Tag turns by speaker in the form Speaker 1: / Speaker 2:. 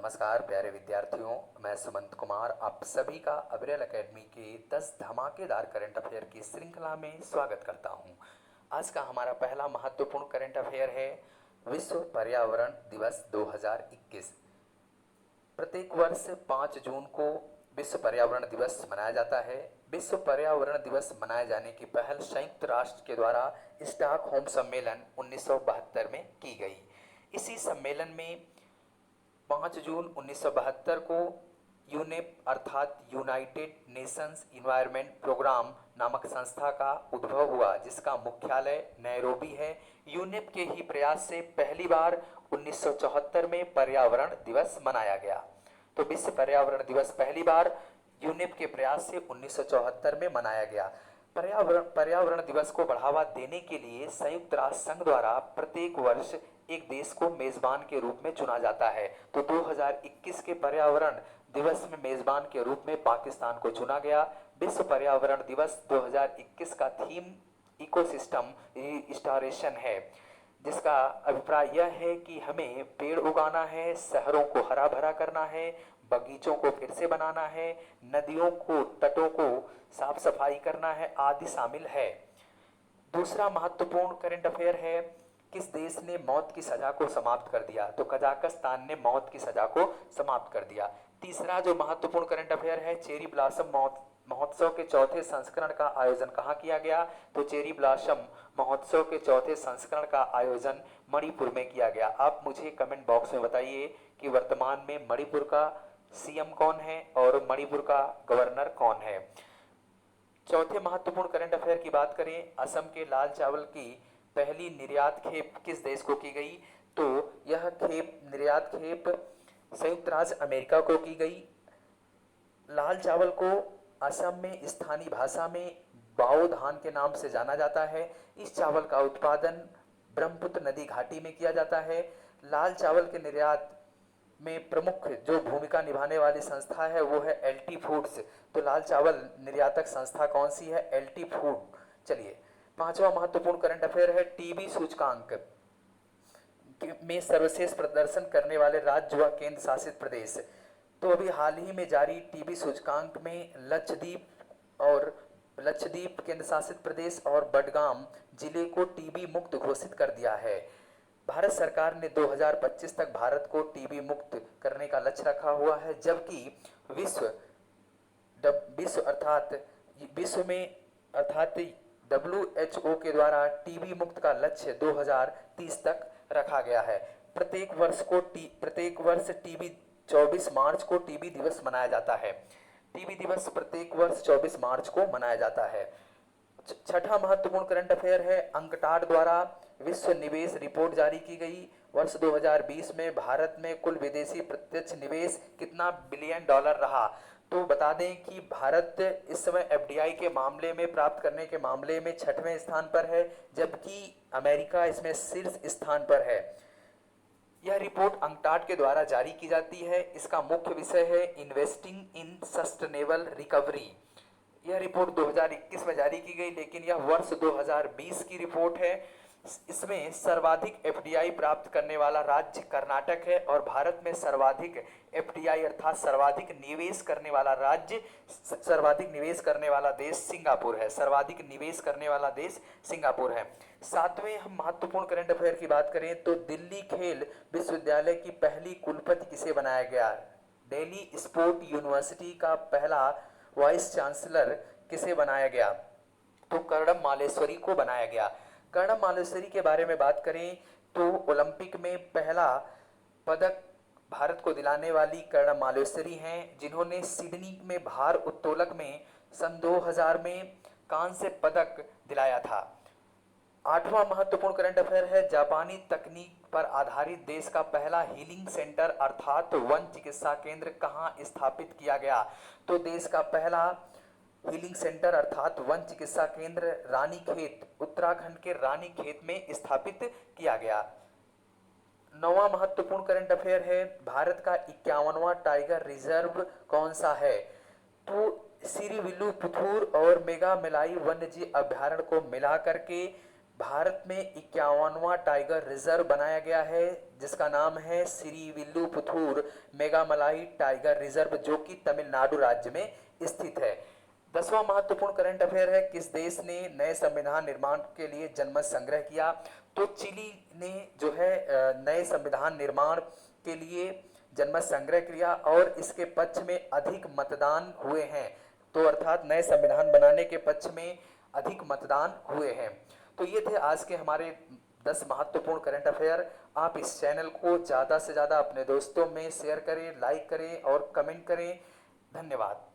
Speaker 1: नमस्कार प्यारे विद्यार्थियों, मैं सुमंत कुमार आप सभी का अविरल एकेडमी के 10 धमाकेदार करंट अफेयर की श्रृंखला में स्वागत करता हूं। आज का हमारा पहला महत्वपूर्ण करंट अफेयर है विश्व पर्यावरण दिवस 2021। प्रत्येक वर्ष 5 जून को विश्व पर्यावरण दिवस मनाया जाता है। विश्व पर्यावरण दिवस मनाए जाने की पहल संयुक्त राष्ट्र के द्वारा स्टॉकहोम सम्मेलन 1972 में की गई। इसी सम्मेलन में 5 जून 1972 को यूनेप अर्थात यूनाइटेड नेशंस इन्वायरमेंट प्रोग्राम नामक संस्था का उद्भव हुआ, जिसका मुख्यालय नैरोबी है। यूनेप के ही प्रयास से पहली बार 1974 में पर्यावरण दिवस मनाया गया। तो विश्व पर्यावरण दिवस पहली बार यूनेप के प्रयास से 1974 में मनाया गया। पर्यावरण दिवस को बढ़ावा देने के लिए संयुक्त राष्ट्र संघ द्वारा प्रत्येक वर्ष एक देश को मेजबान के रूप में चुना जाता है। तो 2021 के पर्यावरण दिवस में मेजबान के रूप में पाकिस्तान को चुना गया। विश्व पर्यावरण दिवस 2021 का थीम इकोसिस्टम रिस्टोरेशन है, जिसका अभिप्राय यह है कि हमें पेड़ उगाना है, शहरों को हरा भरा करना है, बगीचों को फिर से बनाना है, नदियों को तटों को साफ सफाई करना है आदि शामिल है। दूसरा महत्वपूर्ण करंट अफेयर है किस देश ने मौत की सजा को समाप्त कर दिया? तो कजाकिस्तान ने मौत की सजा को समाप्त कर दिया। तीसरा जो महत्वपूर्ण करंट अफेयर है, चेरी ब्लॉसम महोत्सव के चौथे संस्करण का आयोजन कहाँ किया गया? तो चेरी ब्लॉसम महोत्सव के चौथे संस्करण का आयोजन मणिपुर में किया गया। आप मुझे कमेंट बॉक्स में बताइए कि वर्तमान में मणिपुर का सीएम कौन है और मणिपुर का गवर्नर कौन है। चौथे महत्वपूर्ण करंट अफेयर की बात करें, असम के लाल चावल की पहली निर्यात खेप किस देश को की गई? तो यह निर्यात खेप संयुक्त राज्य अमेरिका को की गई। लाल चावल को असम में स्थानीय भाषा में बाओ धान के नाम से जाना जाता है। इस चावल का उत्पादन ब्रह्मपुत्र नदी घाटी में किया जाता है। लाल चावल के निर्यात में प्रमुख जो भूमिका निभाने वाली संस्था है वो है एलटी फूड्स। तो लाल चावल निर्यातक संस्था कौन सी है? LT food. चलिए, पांचवा महत्वपूर्ण करंट अफेयर है टीबी सूचकांक में सर्वश्रेष्ठ प्रदर्शन करने वाले राज्य व केंद्र शासित प्रदेश। तो अभी हाल ही में जारी टीबी सूचकांक में लक्षद्वीप केंद्र शासित प्रदेश और बडगाम जिले को टीबी मुक्त घोषित कर दिया है। भारत सरकार ने 2025 तक भारत को टीबी मुक्त करने का लक्ष्य रखा हुआ है, जबकि विश्व में अर्थात WHO के द्वारा टीबी मुक्त का लक्ष्य 2030 तक रखा गया है। प्रत्येक वर्ष टीबी 24 मार्च को टीबी दिवस मनाया जाता है। टीबी दिवस प्रत्येक वर्ष 24 मार्च को मनाया जाता है। छठा महत्वपूर्ण करंट अफेयर है अंकटाड द्वारा विश्व निवेश रिपोर्ट जारी की गई। वर्ष 2020 में भारत में कुल विदेशी प्रत्यक्ष निवेश कितना बिलियन डॉलर रहा? तो बता दें कि भारत इस समय एफडीआई के मामले में प्राप्त करने के मामले में 6वें स्थान पर है, जबकि अमेरिका इसमें शीर्ष स्थान पर है। यह रिपोर्ट अंकटाड के द्वारा जारी की जाती है। इसका मुख्य विषय है इन्वेस्टिंग इन सस्टेनेबल रिकवरी। यह रिपोर्ट 2021 में जारी की गई, लेकिन यह वर्ष 2020 की रिपोर्ट है। इसमें सर्वाधिक एफडीआई प्राप्त करने वाला राज्य कर्नाटक है और भारत में सर्वाधिक एफडीआई अर्थात सर्वाधिक निवेश करने वाला राज्य, सर्वाधिक निवेश करने वाला देश सिंगापुर है। सर्वाधिक निवेश करने वाला देश सिंगापुर है। सातवें हम महत्वपूर्ण करंट अफेयर की बात करें तो दिल्ली खेल विश्वविद्यालय की पहली कुलपति किसे बनाया गया? दिल्ली स्पोर्ट यूनिवर्सिटी का पहला वाइस चांसलर किसे बनाया गया? तो कर्णम मालेश्वरी को बनाया गया। कर्णम मालेश्वरी के बारे में बात करें तो ओलंपिक में पहला पदक भारत को दिलाने वाली कर्णम मालेश्वरी हैं, जिन्होंने सिडनी में भार उत्तोलक में सन 2000 में कांस्य पदक दिलाया था। आठवां महत्वपूर्ण करंट अफेयर है जापानी तकनीक पर आधारित देश का पहला हीलिंग सेंटर अर्थात वन चिकित्सा केंद्र कहाँ स्थापित किया गया? तो देश का पहला हीलिंग सेंटर अर्थात वन चिकित्सा केंद्र रानीखेत, उत्तराखंड के रानीखेत में स्थापित किया गया। नौवां महत्वपूर्ण करंट अफेयर है भारत का 51वां टाइगर रिजर्व कौन सा है? तो सिरिविल्लुपुथुर और मेघामलाई वन्यजीव अभ्यारण्य को मिला करके भारत में 51वां टाइगर रिजर्व बनाया गया है जिसका नाम है श्रीविल्लुपुथूर मेघामलाई टाइगर रिजर्व, जो कि तमिलनाडु राज्य में स्थित है। 10वां महत्वपूर्ण करंट अफेयर है, किस देश ने नए संविधान निर्माण के लिए जनमत संग्रह किया? तो चिली ने जो है नए संविधान निर्माण के लिए जनमत संग्रह किया और इसके पक्ष में अधिक मतदान हुए हैं। तो अर्थात नए संविधान बनाने के पक्ष में अधिक मतदान हुए हैं। तो ये थे आज के हमारे 10 महत्वपूर्ण करंट अफेयर। आप इस चैनल को ज़्यादा से ज़्यादा अपने दोस्तों में शेयर करें, लाइक करें और कमेंट करें। धन्यवाद।